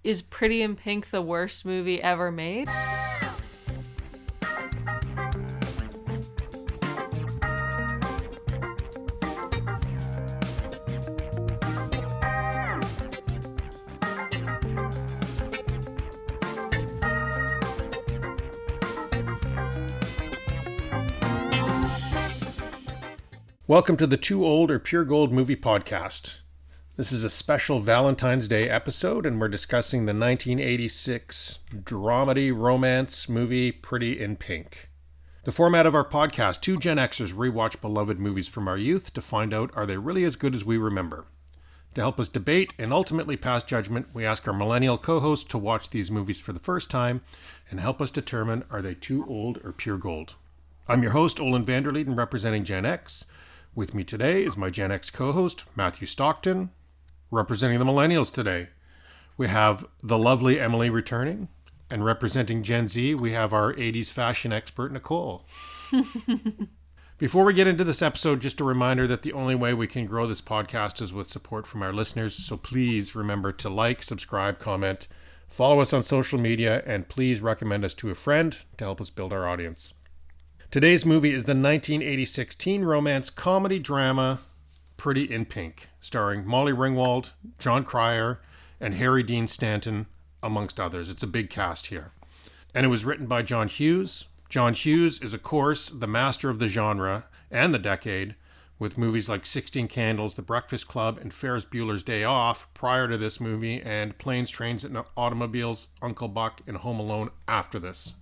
Is Pretty in Pink the worst movie ever made? Welcome to the Too Old or Pure Gold Movie Podcast. This is a special Valentine's Day episode, and we're discussing the 1986 dramedy romance movie Pretty in Pink. The format of our podcast: two Gen Xers rewatch beloved movies from our youth to find out, are they really as good as we remember? To help us debate and ultimately pass judgment, we ask our millennial co-host to watch these movies for the first time and help us determine, are they too old or pure gold? I'm your host, Olen Vanderleeden, representing Gen X. With me today is my Gen X co-host, Matthew Stockton. Representing the millennials today, we have the lovely Emily returning. And representing Gen Z, we have our 80s fashion expert, Nicole. Before we get into this episode, just a reminder that the only way we can grow this podcast is with support from our listeners. So please remember to like, subscribe, comment, follow us on social media, and please recommend us to a friend to help us build our audience. Today's movie is the 1986 teen romance comedy drama Pretty in Pink, starring Molly Ringwald, John Cryer, and Harry Dean Stanton, amongst others. It's a big cast here. And it was written by John Hughes. John Hughes is, of course, the master of the genre and the decade, with movies like 16 Candles, The Breakfast Club, and Ferris Bueller's Day Off prior to this movie, and Planes, Trains, and Automobiles, Uncle Buck, and Home Alone after this.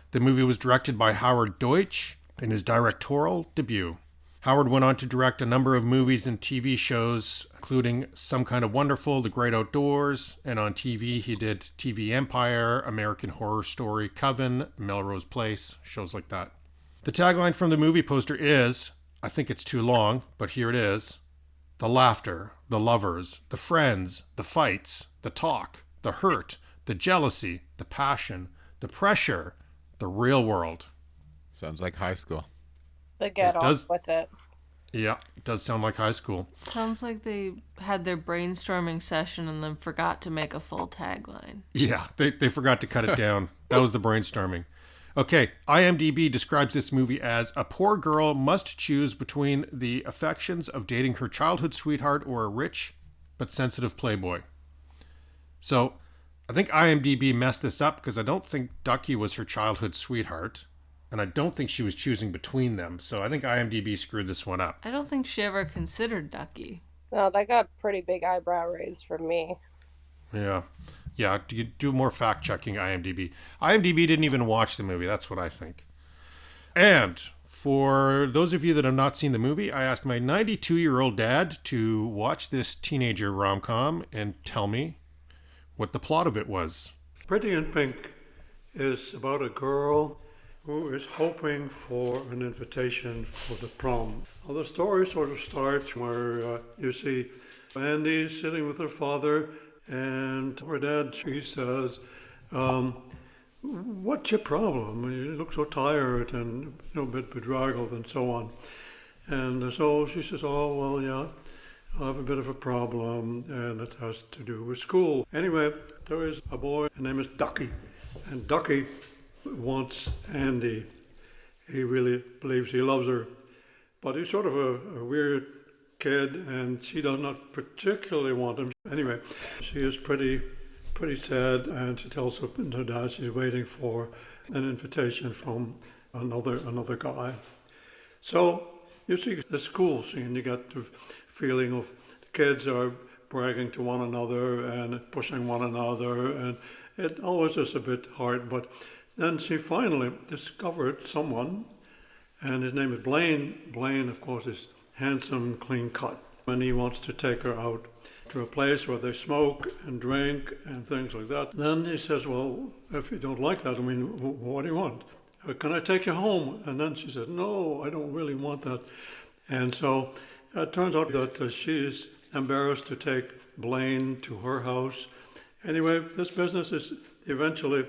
The movie was directed by Howard Deutsch in his directorial debut. Howard went on to direct a number of movies and TV shows, including Some Kind of Wonderful, The Great Outdoors, and on TV he did TV Empire, American Horror Story, Coven, Melrose Place, shows like that. The tagline from the movie poster is, I think it's too long, but here it is: the laughter, the lovers, the friends, the fights, the talk, the hurt, the jealousy, the passion, the pressure, the real world. Sounds like high school. The get off with it. Yeah, it does sound like high school. Sounds like they had their brainstorming session and then forgot to make a full tagline. Yeah, they forgot to cut it down. That was the brainstorming. Okay, IMDb describes this movie as a poor girl must choose between the affections of dating her childhood sweetheart or a rich but sensitive playboy. So, I think IMDb messed this up because I don't think Duckie was her childhood sweetheart. And I don't think she was choosing between them. So I think IMDb screwed this one up. I don't think she ever considered Duckie. No, that got pretty big eyebrow raise from me. Yeah. Yeah, you do more fact-checking IMDb. IMDb didn't even watch the movie. That's what I think. And for those of you that have not seen the movie, I asked my 92-year-old dad to watch this teenager rom-com and tell me what the plot of it was. Pretty in Pink is about a girl who is hoping for an invitation for the prom. Well, the story sort of starts where you see Andy sitting with her father, and her dad, she says, what's your problem? You look so tired and a bit bedraggled and so on. And so she says, oh, well, yeah, I have a bit of a problem, and it has to do with school. Anyway, there is a boy, his name is Duckie, and Duckie wants Andy. He really believes he loves her, but he's sort of a weird kid, and she does not particularly want him. Anyway, she is pretty sad, and she tells her dad she's waiting for an invitation from another guy. So you see the school scene. You get the feeling of the kids are bragging to one another and pushing one another, and it always is a bit hard, but then she finally discovered someone, and his name is Blane. Blane, of course, is handsome, clean cut. And he wants to take her out to a place where they smoke and drink and things like that. Then he says, well, if you don't like that, I mean, what do you want? Can I take you home? And then she says, no, I don't really want that. And so it turns out that she's embarrassed to take Blane to her house. Anyway, this business is eventually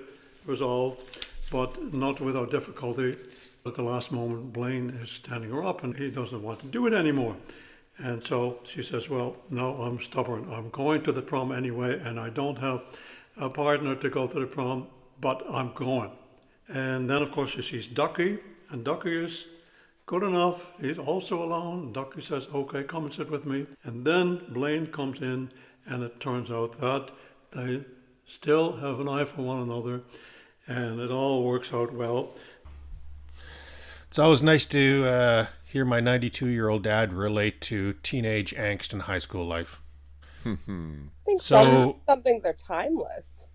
resolved, but not without difficulty. At the last moment, Blane is standing her up, and he doesn't want to do it anymore. And so she says, well, no, I'm stubborn. I'm going to the prom anyway, and I don't have a partner to go to the prom, but I'm going. And then, of course, she sees Duckie, and Duckie is good enough. He's also alone. Duckie says, okay, come and sit with me. And then Blane comes in, and it turns out that they still have an eye for one another, and it all works out well. It's always nice to hear my 92-year-old dad relate to teenage angst in high school life. I think some things are timeless.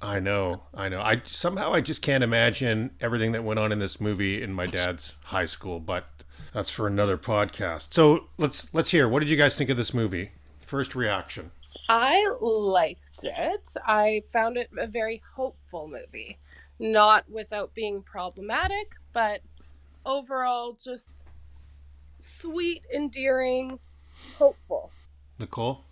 I know. I just can't imagine everything that went on in this movie in my dad's high school, but that's for another podcast. So let's hear. What did you guys think of this movie? First reaction. I liked it. I found it a very hopeful movie. Not without being problematic, but overall just sweet, endearing, hopeful. Nicole?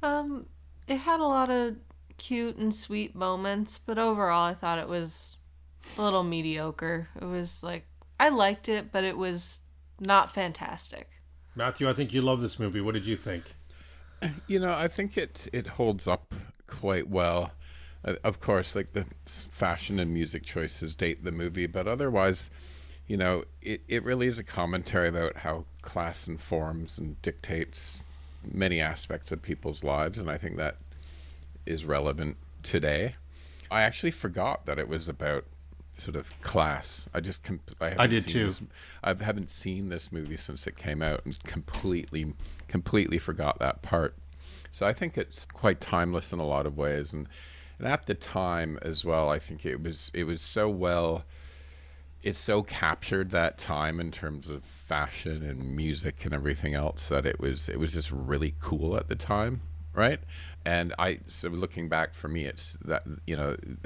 It had a lot of cute and sweet moments, but overall I thought it was a little mediocre. It was like, I liked it, but it was not fantastic. Matthew, I think you love this movie. What did you think? I think it holds up quite well. Of course, like the fashion and music choices date the movie, but otherwise, it really is a commentary about how class informs and dictates many aspects of people's lives, and I think that is relevant today. I actually forgot that it was about sort of class. I did too. I haven't seen this movie since it came out, and completely forgot that part. So I think it's quite timeless in a lot of ways, and at the time as well, I think it was so well. It so captured that time in terms of fashion and music and everything else that it was just really cool at the time, right? And so looking back, for me, it's that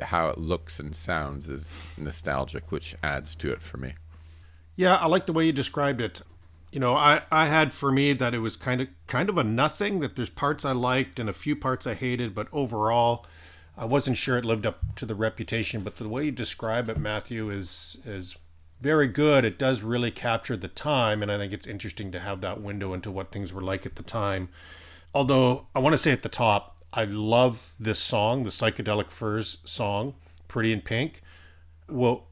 how it looks and sounds is nostalgic, which adds to it for me. Yeah, I like the way you described it. I had for me that it was kind of a nothing, that there's parts I liked and a few parts I hated, but overall I wasn't sure it lived up to the reputation. But the way you describe it, Matthew, is very good. It does really capture the time, and I think it's interesting to have that window into what things were like at the time. Although I want to say at the top, I love this song, the Psychedelic Furs song, Pretty in Pink. Well,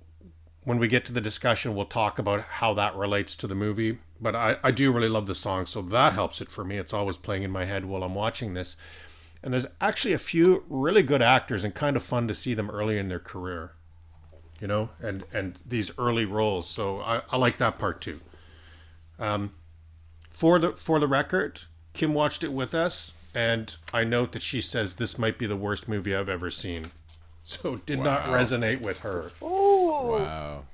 when we get to the discussion, we'll talk about how that relates to the movie. But I do really love the song, so that helps it for me. It's always playing in my head while I'm watching this. And there's actually a few really good actors, and kind of fun to see them early in their career, and these early roles. So I like that part too. For the record, Kim watched it with us, and I note that she says this might be the worst movie I've ever seen. So it did not resonate with her. Ooh. Wow.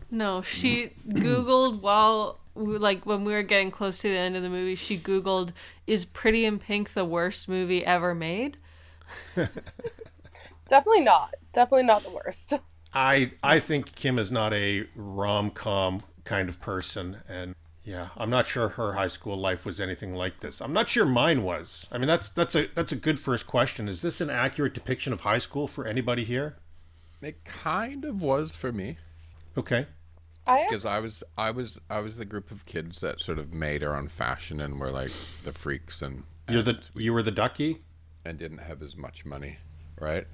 No, she Googled when we were getting close to the end of the movie, she Googled, is Pretty in Pink the worst movie ever made? Definitely not. Definitely not the worst. I think Kim is not a rom-com kind of person, and yeah, I'm not sure her high school life was anything like this. I'm not sure mine was. I mean, that's a good first question. Is this an accurate depiction of high school for anybody here? It kind of was for me. Okay. Because I was the group of kids that sort of made our own fashion and were like the freaks, and you were the Duckie, and didn't have as much money, right?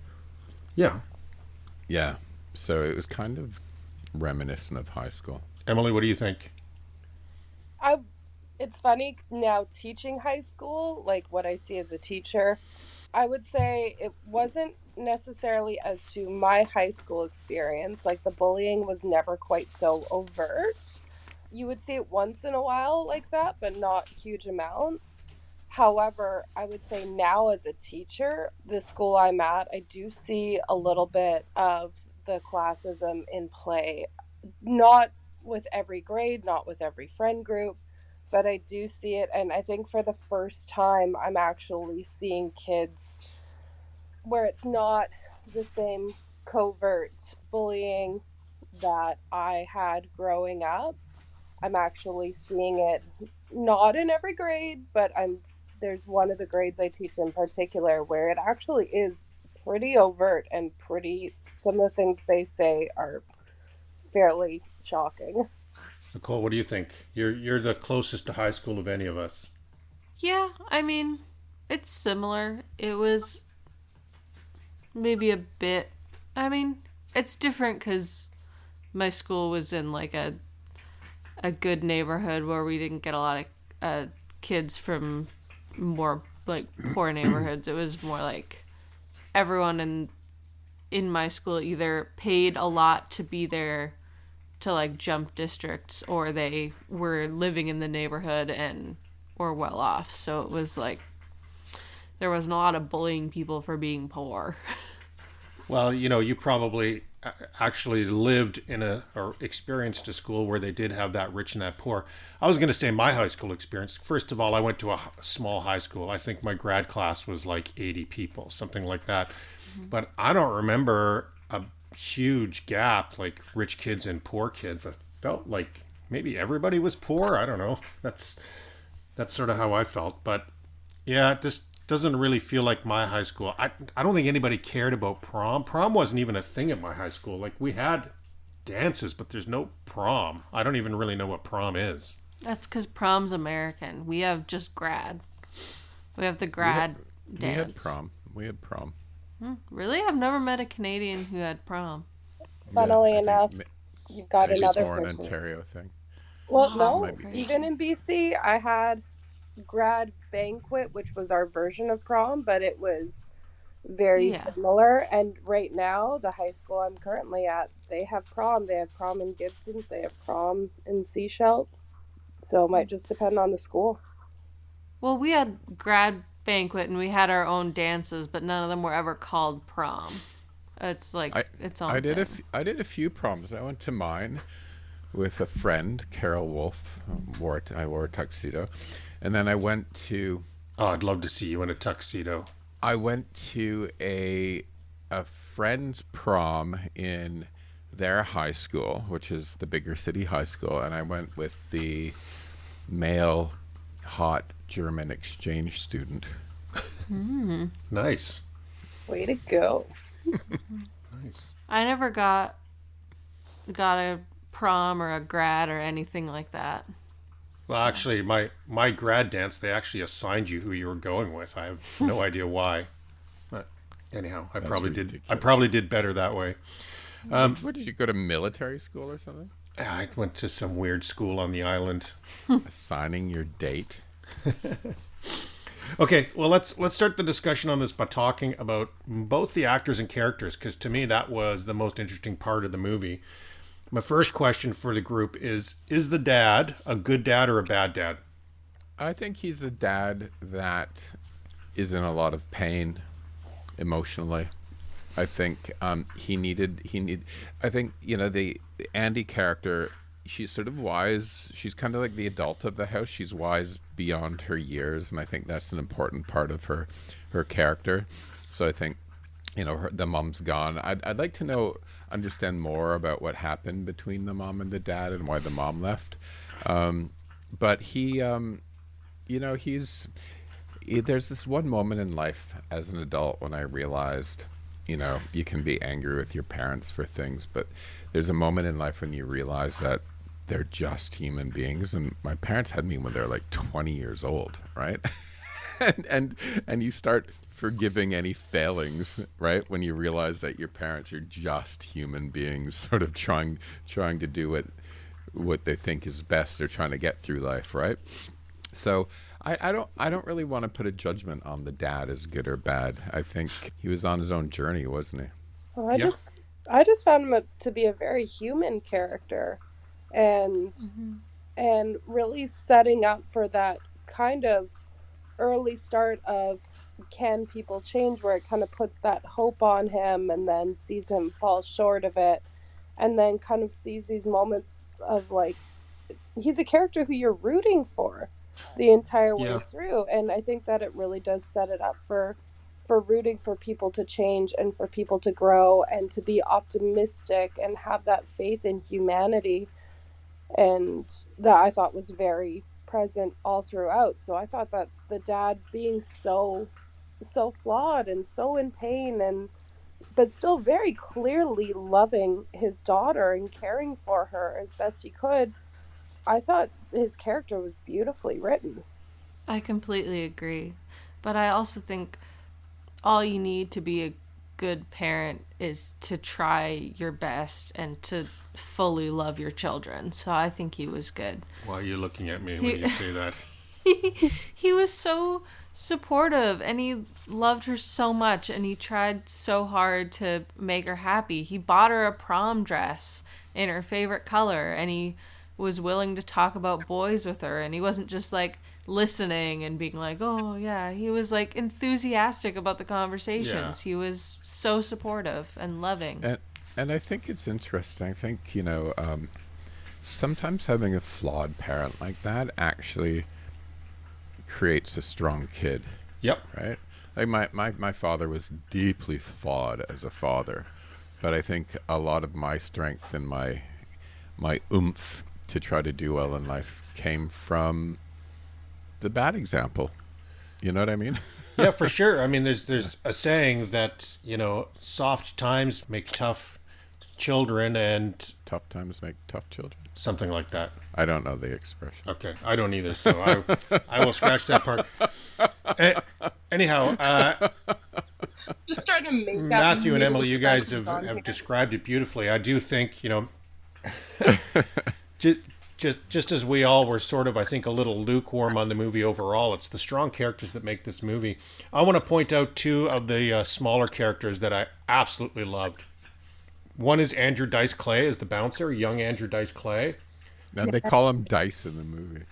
Yeah. Yeah. So it was kind of reminiscent of high school. Emily, what do you think? It's funny now teaching high school, like what I see as a teacher. I would say it wasn't necessarily as to my high school experience. Like the bullying was never quite so overt. You would see it once in a while like that, but not huge amounts. However, I would say now as a teacher, the school I'm at, I do see a little bit of the classism in play. Not with every grade, not with every friend group, but I do see it. And I think for the first time, I'm actually seeing kids where it's not the same covert bullying that I had growing up. I'm actually seeing it not in every grade, but there's one of the grades I teach in particular where it actually is pretty overt and some of the things they say are fairly shocking. Nicole, what do you think? You're the closest to high school of any of us. Yeah, I mean, it's similar. It was maybe a bit. I mean, it's different because my school was in like a good neighborhood where we didn't get a lot of kids from more like poor neighborhoods. It was more like everyone in my school either paid a lot to be there to like jump districts, or they were living in the neighborhood and were well off. So it was like there wasn't a lot of bullying people for being poor. Well, you probably actually lived in or experienced a school where they did have that rich and that poor. I was going to say my high school experience. First of all, I went to a small high school. I think my grad class was like 80 people, something like that. But I don't remember a huge gap like rich kids and poor kids. I felt like maybe everybody was poor. I don't know. That's sort of how I felt. But yeah, this doesn't really feel like my high school. I don't think anybody cared about prom. Prom wasn't even a thing at my high school. Like we had dances, but there's no prom. I don't even really know what prom is. That's because prom's American. We have just grad. We have the grad dance. We had prom. We had prom. Really? I've never met a Canadian who had prom. Funnily enough, you've got maybe another it's more person. an Ontario thing. Well, no, Might be. even in BC, I had grad banquet, which was our version of prom, but it was very similar. And right now, the high school I'm currently at, they have prom. They have prom in Gibson's. They have prom in Seashell. So it might just depend on the school. Well, we had grad banquet and we had our own dances, but none of them were ever called prom. It's like its own thing. I did a few proms. I went to mine with a friend, Carol Wolf. I wore a tuxedo, and then I went to. Oh, I'd love to see you in a tuxedo. I went to a friend's prom in their high school, which is the bigger city high school, and I went with the male hot German exchange student. Nice. Way to go. Nice. I never got a prom or a grad or anything like that. Well, actually, my grad dance, they actually assigned you who you were going with. I have no idea why. But anyhow, I probably did better that way. Where did you go to military school or something? I went to some weird school on the island. Assigning your date. Okay, well let's start the discussion on this by talking about both the actors and characters, because to me that was the most interesting part of the movie. My first question for the group is the dad a good dad or a bad dad? I think he's a dad that is in a lot of pain emotionally. I think I think, the Andy character, she's sort of wise. She's kind of like the adult of the house. She's wise beyond her years, and I think that's an important part of her character. So I think, the mom's gone. I'd like to understand more about what happened between the mom and the dad and why the mom left. But there's this one moment in life as an adult when I realized, you can be angry with your parents for things, but there's a moment in life when you realize that they're just human beings. And my parents had me when they're like 20 years old, right? and you start forgiving any failings, right? When you realize that your parents are just human beings, sort of trying to do what they think is best. They're trying to get through life, right? So I don't really want to put a judgment on the dad as good or bad. I think he was on his own journey, wasn't he? Well, I just found him to be a very human character, and really setting up for that kind of early start of can people change, where it kind of puts that hope on him and then sees him fall short of it, and then kind of sees these moments of like he's a character who you're rooting for the entire way through. And I think that it really does set it up for rooting for people to change and for people to grow and to be optimistic and have that faith in humanity, and that I thought was very present all throughout. So I thought that the dad being so flawed and so in pain, but still very clearly loving his daughter and caring for her as best he could, I thought his character was beautifully written. I completely agree. But I also think all you need to be a good parent is to try your best and to fully love your children. So I think he was good. Why are you looking at me when you say that? He was so supportive and he loved her so much and he tried so hard to make her happy. He bought her a prom dress in her favorite color and he was willing to talk about boys with her, and he wasn't just like listening and being like, "Oh, yeah." He was like enthusiastic about the conversations. Yeah. He was so supportive and loving. And I think it's interesting. I think, sometimes having a flawed parent like that actually creates a strong kid, Yep. right? Like my father was deeply flawed as a father, but I think a lot of my strength and my oomph to try to do well in life came from the bad example. You know what I mean? Yeah, for sure. I mean, there's a saying that, soft times make tough children, and Tough times make tough children. something like that. I don't know the expression. Okay, I don't either, so I will scratch that part. Anyhow, Just trying to make that Matthew and new Emily, you guys sentence on here. have described it beautifully. I do think, just as we all were sort of, I think, a little lukewarm on the movie overall, it's the strong characters that make this movie. I want to point out two of the smaller characters that I absolutely loved. One is Andrew Dice Clay as the bouncer, young Andrew Dice Clay. And they call him Dice in the movie.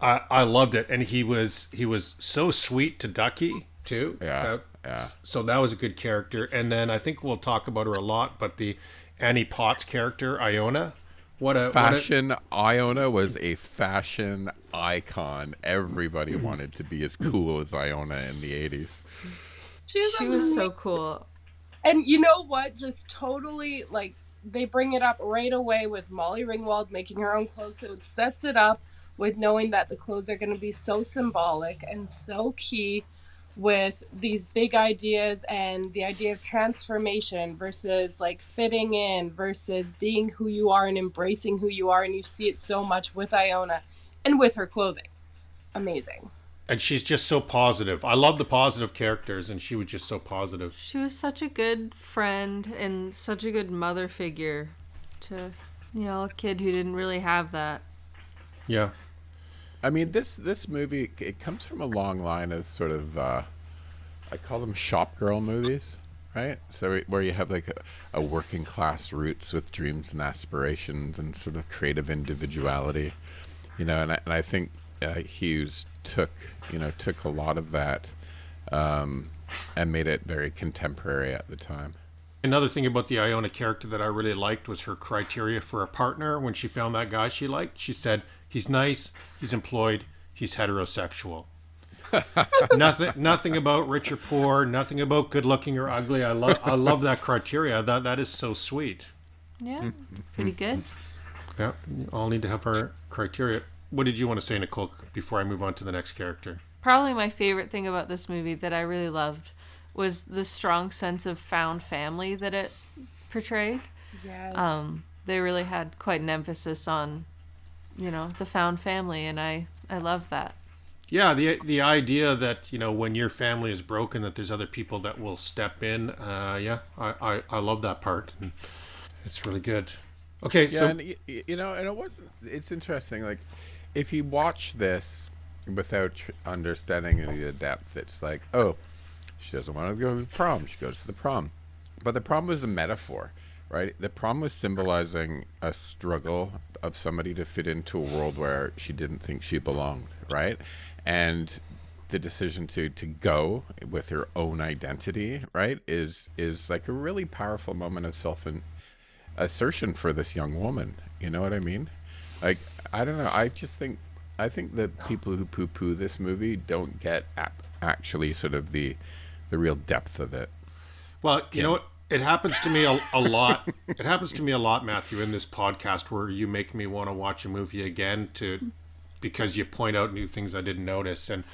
I loved it, and he was so sweet to Duckie too. Yeah, yeah. So that was a good character. And then I think we'll talk about her a lot, but the Annie Potts character, Iona. Iona was a fashion icon. Everybody wanted to be as cool as Iona in the 80s. She was so cool. And you know what? Just totally, like, they bring it up right away with Molly Ringwald making her own clothes. So it sets it up with knowing that the clothes are going to be so symbolic and so key with these big ideas and the idea of transformation versus like fitting in versus being who you are and embracing who you are. And you see it so much with Iona and with her clothing. Amazing. And she's just so positive. I love the positive characters, and she was just so positive. She was such a good friend and such a good mother figure to, a kid who didn't really have that. Yeah. I mean, this movie, it comes from a long line of sort of, I call them shop girl movies, right? So where you have like a working class roots with dreams and aspirations and sort of creative individuality, and I think Hughes took a lot of that and made it very contemporary at the time. Another thing about the Iona character that I really liked was her criteria for a partner. When she found that guy she liked, she said, he's nice, he's employed, he's heterosexual. Nothing about rich or poor, nothing about good looking or ugly. I love that criteria. That is so sweet. Yeah, pretty good. Yeah, you all need to have our criteria. What did you want to say, Nicole, before I move on to the next character? Probably my favorite thing about this movie that I really loved was the strong sense of found family that it portrayed. Yes. They really had quite an emphasis on, the found family, and I love that. Yeah, the idea that, when your family is broken, that there's other people that will step in. I love that part. And it's really good. Okay, Yeah, so and it wasn't. It's interesting. Like, if you watch this without understanding any of the depth, it's like, oh, she doesn't want to go to the prom. She goes to the prom, but the prom was a metaphor, right? The prom was symbolizing a struggle of somebody to fit into a world where she didn't think she belonged, right? And the decision to go with her own identity, right, is like a really powerful moment of assertion for this young woman. You know what I mean? Like, I don't know. I think that people who poo-poo this movie don't get actually sort of the real depth of it. well, you know what? It happens to me a lot. It happens to me a lot, Matthew, in this podcast where you make me want to watch a movie again because you point out new things I didn't notice. And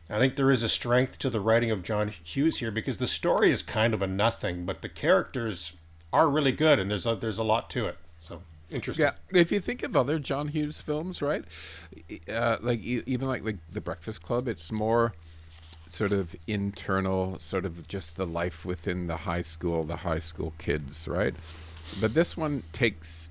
I think there is a strength to the writing of John Hughes here because the story is kind of a nothing, but the characters are really good, and there's a lot to it. So Interesting. Yeah, if you think of other John Hughes films, right? Even like The Breakfast Club, it's more sort of internal, sort of just the life within the high school kids, right? But this one takes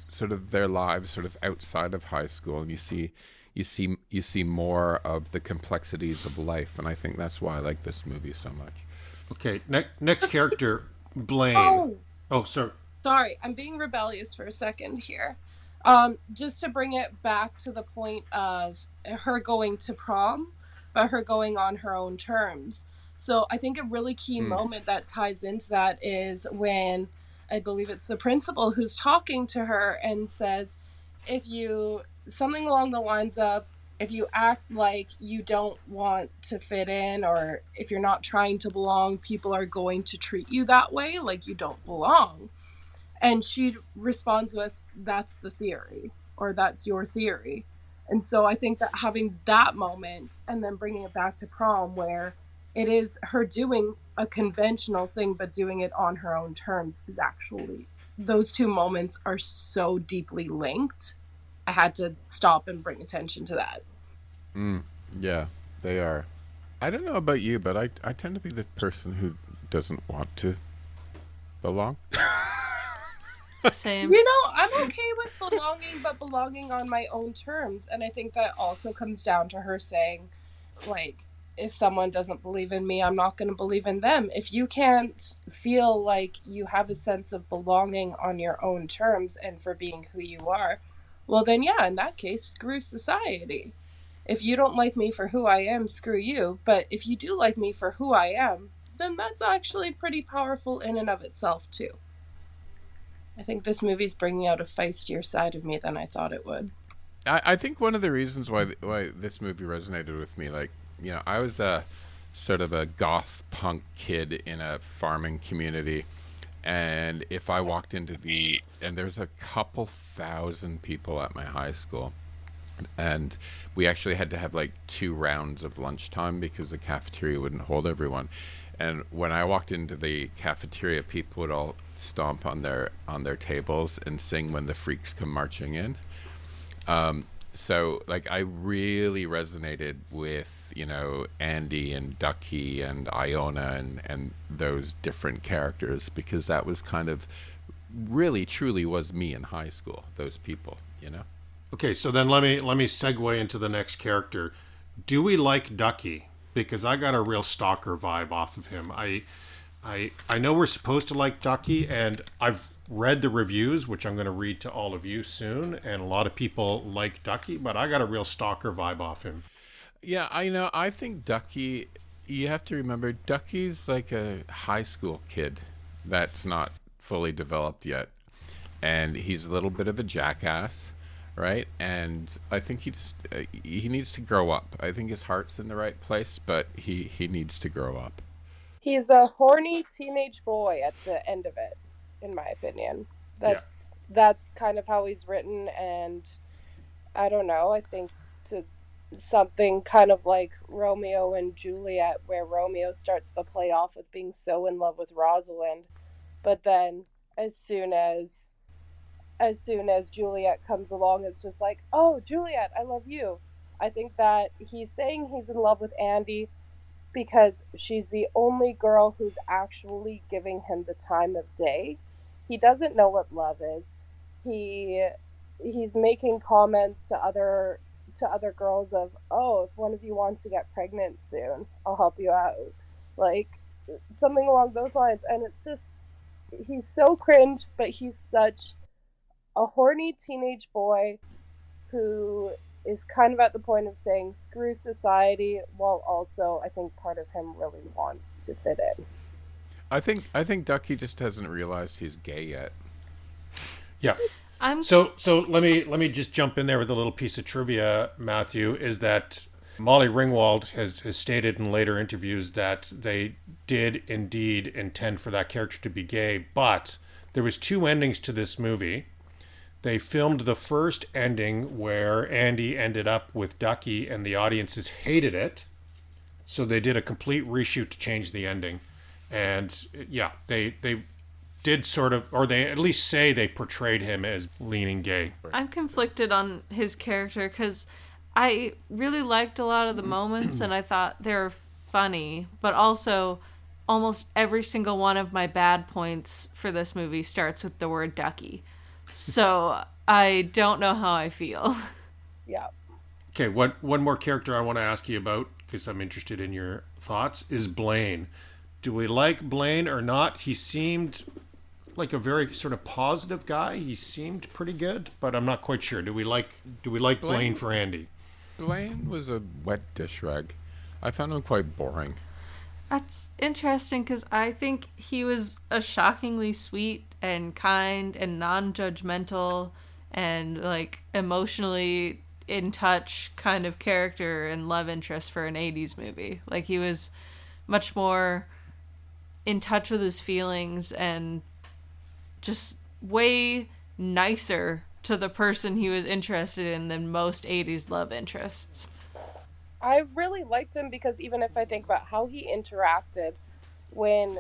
sort of their lives sort of outside of high school, and you see more of the complexities of life, and I think that's why I like this movie so much. Okay, next character, Blane. Oh, Oh, sorry. sorry, I'm being rebellious for a second here. Just to bring it back to the point of her going to prom, but her going on her own terms. So I think a really key moment that ties into that is when I believe it's the principal who's talking to her and says, if you, something along the lines of, if you act like you don't want to fit in or if you're not trying to belong, people are going to treat you that way, like you don't belong. And she responds with, that's the theory, or that's your theory. And so I think that having that moment and then bringing it back to prom where it is her doing a conventional thing, but doing it on her own terms is actually, those two moments are so deeply linked. I had to stop and bring attention to that. Yeah, they are. I don't know about you, but I tend to be the person who doesn't want to belong. Same. I'm okay with belonging, but belonging on my own terms. And I think that also comes down to her saying, like, if someone doesn't believe in me, I'm not going to believe in them. If you can't feel like you have a sense of belonging on your own terms and for being who you are, well, then, yeah, in that case, screw society. If you don't like me for who I am, screw you. But if you do like me for who I am, then that's actually pretty powerful in and of itself, too. I think this movie's bringing out a feistier side of me than I thought it would. I think one of the reasons why this movie resonated with me, like, I was a sort of a goth punk kid in a farming community, and if I walked into and there's a couple thousand people at my high school, and we actually had to have like 2 rounds of lunchtime because the cafeteria wouldn't hold everyone. And when I walked into the cafeteria, people would all stomp on their tables and sing "When the Freaks Come Marching In." So like I really resonated with Andy and Duckie and Iona and those different characters, because that was kind of really truly was me in high school. Those people. Okay, so then let me segue into the next character. Do we like Duckie? Because I got a real stalker vibe off of him. I know we're supposed to like Duckie, and I've read the reviews, which I'm going to read to all of you soon, and a lot of people like Duckie, but I got a real stalker vibe off him. Yeah, I know. I think Duckie, you have to remember, Duckie's like a high school kid that's not fully developed yet. And he's a little bit of a jackass, right? And I think he needs to grow up. I think his heart's in the right place, but he needs to grow up. He's a horny teenage boy at the end of it, in my opinion. That's kind of how he's written, and I don't know, I think to something kind of like Romeo and Juliet, where Romeo starts the play off with being so in love with Rosalind, but then as soon as Juliet comes along, it's just like, oh, Juliet, I love you. I think that he's saying he's in love with Andy because she's the only girl who's actually giving him the time of day. He doesn't know what love is. He's making comments to other girls of, oh, if one of you wants to get pregnant soon, I'll help you out. Like, something along those lines. And it's just, he's so cringe, but he's such a horny teenage boy who is kind of at the point of saying screw society, while also I think part of him really wants to fit in. I think Duckie just hasn't realized he's gay yet. Yeah. So let me just jump in there with a little piece of trivia, Matthew, is that Molly Ringwald has stated in later interviews that they did indeed intend for that character to be gay, but there was 2 endings to this movie. They filmed the first ending where Andy ended up with Duckie and the audiences hated it. So they did a complete reshoot to change the ending. And yeah, they did sort of, or they at least say they portrayed him as leaning gay. I'm conflicted on his character because I really liked a lot of the moments and I thought they were funny, but also almost every single one of my bad points for this movie starts with the word Duckie. So I don't know how I feel. Yeah. Okay, one more character I want to ask you about, because I'm interested in your thoughts, is Blane. Do we like Blane or not? He seemed like a very sort of positive guy. He seemed pretty good, but I'm not quite sure. Do we like Blane for Andy? Blane was a wet dish rag. I found him quite boring. That's interesting because I think he was a shockingly sweet and kind and non-judgmental and like emotionally in touch kind of character and love interest for an 80s movie. Like he was much more in touch with his feelings and just way nicer to the person he was interested in than most 80s love interests. I really liked him because even if I think about how he interacted when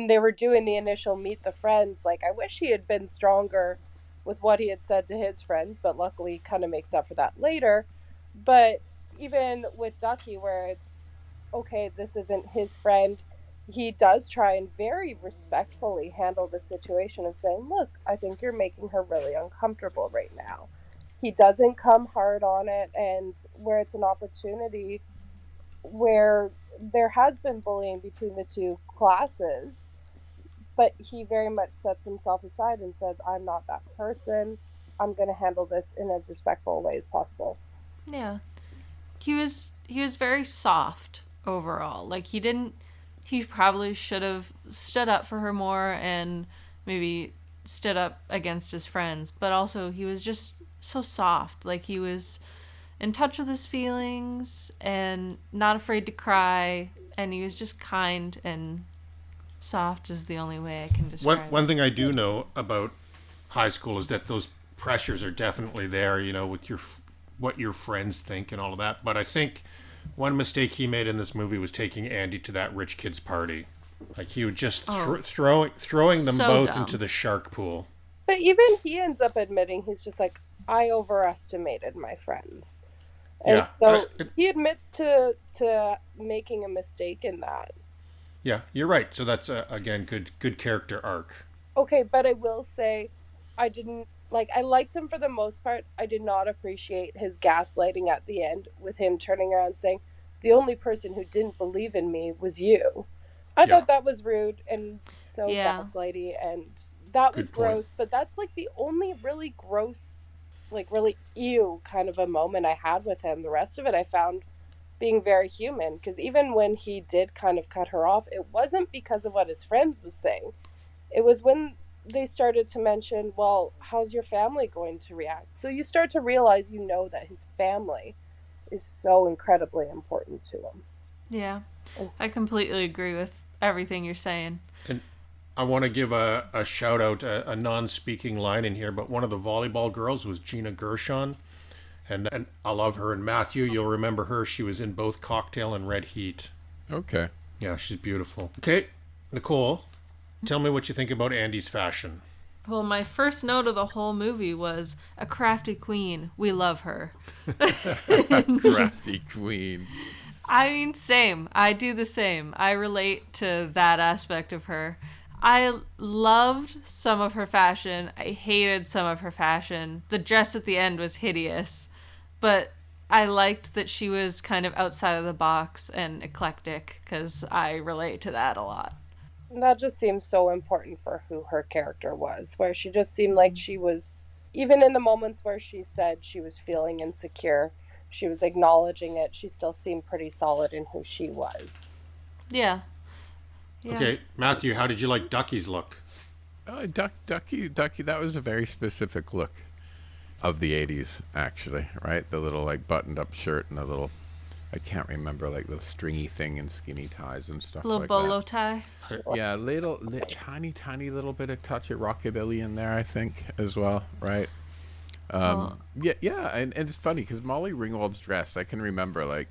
they were doing the initial meet the friends, like I wish he had been stronger with what he had said to his friends, but luckily he kind of makes up for that later. But even with Duckie, where it's okay, this isn't his friend, he does try and very respectfully handle the situation of saying, look, I think you're making her really uncomfortable right now. He doesn't come hard on it, and where it's an opportunity where there has been bullying between the two classes, but he very much sets himself aside and says, I'm not that person. I'm going to handle this in as respectful a way as possible. Yeah. He was very soft overall. Like he probably should have stood up for her more and maybe stood up against his friends, but also he was just so soft. Like he was in touch with his feelings and not afraid to cry, and he was just kind and soft is the only way I can describe it. One thing I do know about high school is that those pressures are definitely there, with what your friends think and all of that. But I think one mistake he made in this movie was taking Andy to that rich kid's party. Like he would just throwing them so both dumb. into the shark pool. But even he ends up admitting he's just like, I overestimated my friends. And so he admits to making a mistake in that. Yeah, you're right. So that's again good character arc. Okay, but I will say I liked him for the most part. I did not appreciate his gaslighting at the end with him turning around saying, the only person who didn't believe in me was you. I thought that was rude and so gaslighty, and that was gross, but that's like the only really gross, like really ew kind of a moment I had with him. The rest of it I found being very human, because even when he did kind of cut her off, it wasn't because of what his friends was saying. It was when they started to mention, well, how's your family going to react? So you start to realize, that his family is so incredibly important to him. Yeah, I completely agree with everything you're saying. And I want to give a shout out, a non-speaking line in here, but one of the volleyball girls was Gina Gershon. And I love her. And Matthew, you'll remember her. She was in both Cocktail and Red Heat. Okay. Yeah, she's beautiful. Okay, Nicole, tell me what you think about Andy's fashion. Well, my first note of the whole movie was a crafty queen. We love her. Crafty queen. I mean, same. I do the same. I relate to that aspect of her. I loved some of her fashion. I hated some of her fashion. The dress at the end was hideous. But I liked that she was kind of outside of the box and eclectic, because I relate to that a lot. That just seems so important for who her character was, where she just seemed like she was, even in the moments where she said she was feeling insecure, she was acknowledging it, she still seemed pretty solid in who she was. Yeah. Okay, Matthew, how did you like Duckie's look? Duckie, that was a very specific look of the 80s, actually, right? The little, buttoned up shirt and the little, I can't remember, the stringy thing and skinny ties and stuff like that. Little bolo tie. Yeah, tiny little bit of touch of rockabilly in there, I think, as well, right? Yeah, and it's funny, because Molly Ringwald's dress, I can remember,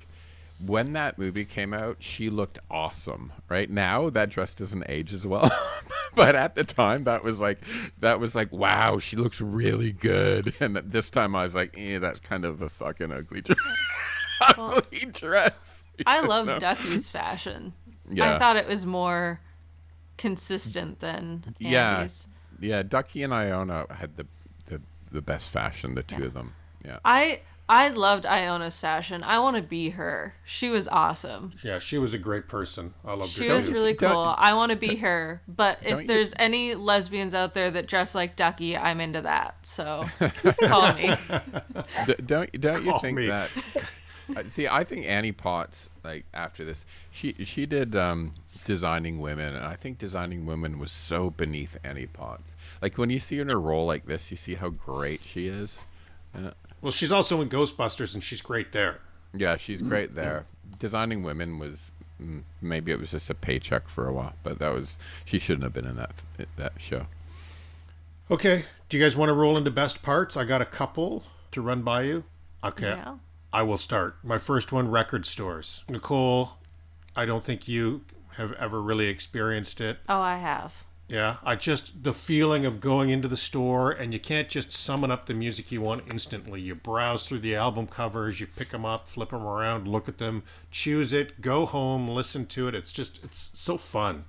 when that movie came out, she looked awesome, right? Now, that dress doesn't age as well. But at the time, that was like, wow, she looks really good. And at this time, I was like, that's kind of a fucking ugly dress. Well, Ugly dress. I love know? Duckie's fashion. Yeah. I thought it was more consistent than Yeah, Andy's. yeah. Duckie and Iona had the best fashion, the two of them. Yeah. I loved Iona's fashion. I want to be her. She was awesome. Yeah, she was a great person. I loved her She was too. really cool. Don't- I want to be her. But Don't if you- there's any lesbians out there that dress like Duckie, I'm into that. So call me. Don't you Call think me. that? See, I think Annie Potts, like after this, she did Designing Women, and I think Designing Women was so beneath Annie Potts. Like when you see her in a role like this, you see how great she is. Well, she's also in Ghostbusters, and she's great there. Yeah, she's great there. Designing Women was maybe it was just a paycheck for a while, but she shouldn't have been in that show. Okay, do you guys want to roll into best parts? I got a couple to run by you. Okay, Yeah. I will start. My first one, record stores. Nicole, I don't think you have ever really experienced it. Oh, I have. Yeah, the feeling of going into the store and you can't just summon up the music you want instantly. You browse through the album covers, you pick them up, flip them around, look at them, choose it, go home, listen to it. It's so fun.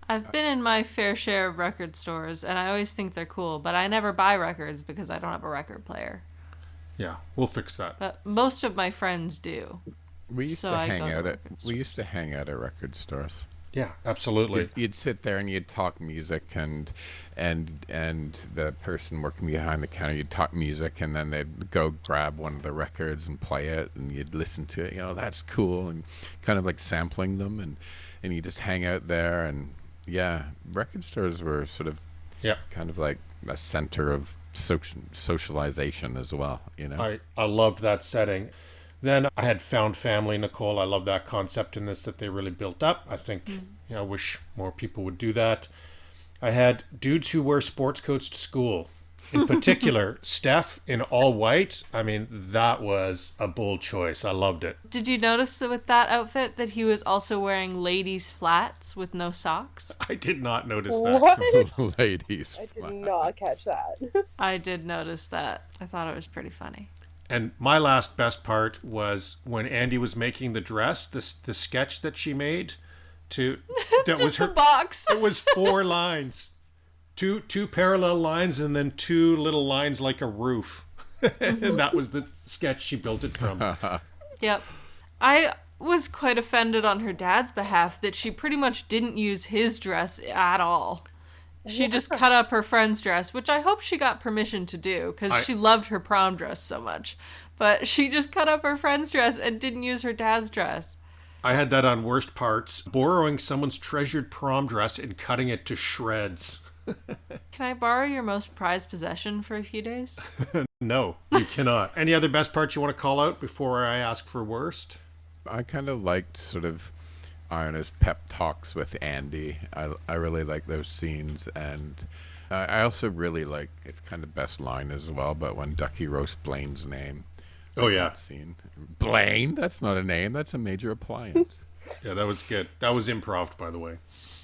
I've been in my fair share of record stores, and I always think they're cool, but I never buy records because I don't have a record player. Yeah, we'll fix that. But most of my friends do. We used So to I hang go to out at record we used to hang out at record stores. Yeah, absolutely. You'd sit there and you'd talk music, and the person working behind the counter, you'd talk music, and then they'd go grab one of the records and play it, and you'd listen to it. That's cool, and kind of like sampling them, and you just hang out there, and yeah, record stores were sort of kind of like a center of socialization as well. I loved that setting. Then I had found family, Nicole. I love that concept in this that they really built up. I think, I wish more people would do that. I had dudes who wear sports coats to school. In particular, Steph in all white. I mean, that was a bold choice. I loved it. Did you notice that with that outfit that he was also wearing ladies' flats with no socks? I did not notice that. What? Ladies, I did not catch that. I did notice that. I thought it was pretty funny. And my last best part was when Andy was making the dress, the sketch that she made that Just was her the box. It was 4 lines. Two parallel lines and then 2 little lines like a roof. And that was the sketch she built it from. Yep. I was quite offended on her dad's behalf that she pretty much didn't use his dress at all. She just cut up her friend's dress, which I hope she got permission to do because she loved her prom dress so much. But she just cut up her friend's dress and didn't use her dad's dress. I had that on worst parts. Borrowing someone's treasured prom dress and cutting it to shreds. Can I borrow your most prized possession for a few days? No, you cannot. Any other best parts you want to call out before I ask for worst? I kind of liked sort of Iona's pep talks with Andy. I really like those scenes, and I also really like, it's kind of best line as well, but when Duckie roasts Blane's name. Oh, yeah. That scene. Blaine? That's not a name. That's a major appliance. Yeah, that was good. That was improv, by the way.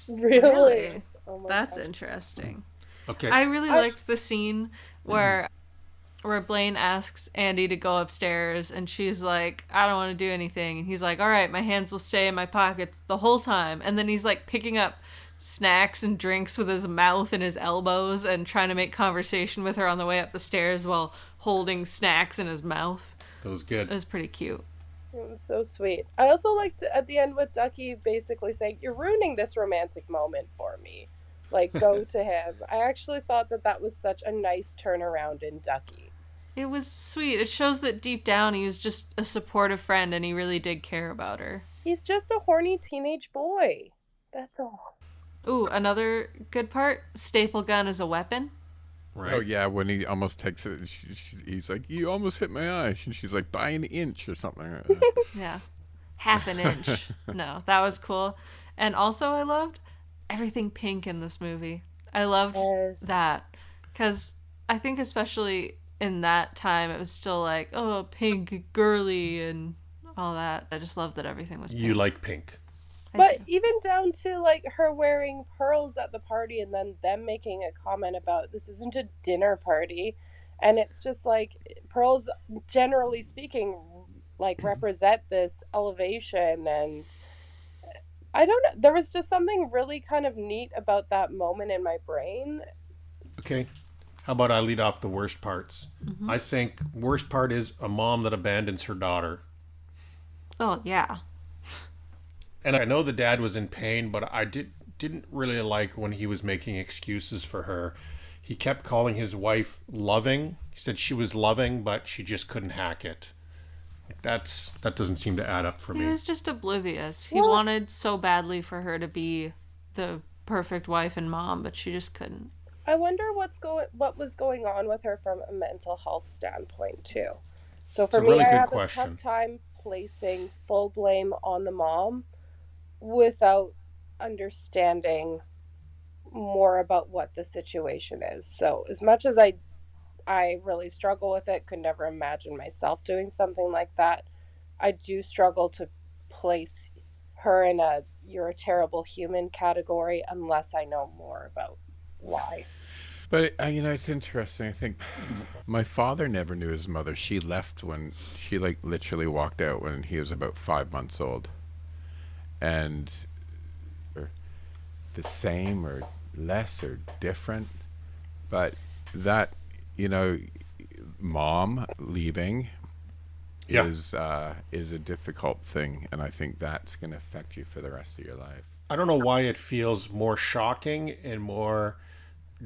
Really? Oh my That's God. interesting. Okay. I really liked the scene where Blane asks Andy to go upstairs and she's like, I don't want to do anything. And he's like, all right, my hands will stay in my pockets the whole time. And then he's like picking up snacks and drinks with his mouth and his elbows and trying to make conversation with her on the way up the stairs while holding snacks in his mouth. That was It good. was pretty cute. It was so sweet. I also liked at the end with Duckie basically saying, "You're ruining this romantic moment for me." Like, go to him. I actually thought that was such a nice turnaround in Duckie. It was sweet. It shows that deep down he was just a supportive friend and he really did care about her. He's just a horny teenage boy. That's all. Ooh, another good part, staple gun as a weapon. Right. Oh, yeah, when he almost takes it, he's like, you almost hit my eye. And she's like, by an inch or something. Yeah. Half an inch. No, that was cool. And also I loved everything pink in this movie. I loved Yes. that. Because I think especially in that time, it was still like, oh, pink, girly, and all that. I just loved that everything was pink. You like pink. But even down to like her wearing pearls at the party and then them making a comment about this isn't a dinner party. And it's just like pearls, generally speaking, like represent this elevation. And I don't know. There was just something really kind of neat about that moment in my brain. Okay. How about I lead off the worst parts? Mm-hmm. I think worst part is a mom that abandons her daughter. Oh, yeah. And I know the dad was in pain, but I didn't really like when he was making excuses for her. He kept calling his wife loving. He said she was loving, but she just couldn't hack it. That doesn't seem to add up for He me. was just oblivious. He wanted so badly for her to be the perfect wife and mom, but she just couldn't. I wonder what was going on with her from a mental health standpoint too. So for It's a me, really I good have question. a tough time placing full blame on the mom without understanding more about what the situation is. So as much as I really struggle with it, could never imagine myself doing something like that, I do struggle to place her in a you're a terrible human category unless I know more about why. But it's interesting. I think my father never knew his mother. She left when she like literally walked out when he was about 5 months old, and the same or less or different, but that you know, mom leaving Yeah. is a difficult thing, and I think that's going to affect you for the rest of your life. I don't know why it feels more shocking and more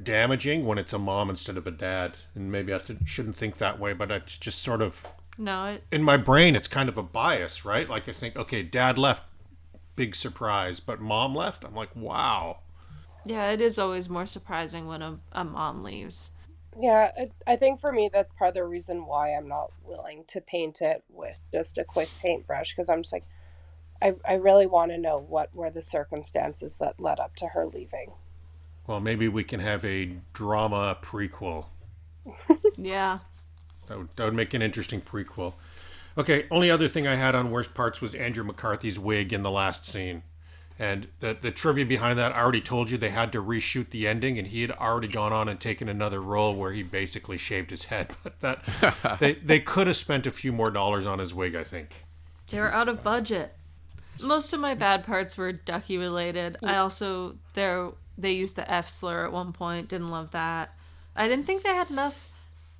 damaging when it's a mom instead of a dad. And maybe I shouldn't think that way, but it's just sort of No, in my brain, it's kind of a bias, right? Like I think, okay, dad left, big surprise, but mom left. I'm like, wow. yeah, it is always more surprising when a mom leaves. Yeah, I think for me that's part of the reason why I'm not willing to paint it with just a quick paintbrush, because I'm just like I really want to know what were the circumstances that led up to her leaving. Well, maybe we can have a drama prequel. Yeah. That would make an interesting prequel. Okay, only other thing I had on worst parts was Andrew McCarthy's wig in the last scene. And the trivia behind that, I already told you they had to reshoot the ending, and he had already gone on and taken another role where he basically shaved his head. But that they could have spent a few more dollars on his wig, I think. They were out of budget. Most of my bad parts were Duckie related. I also they used the F slur at one point. Didn't love that. I didn't think they had enough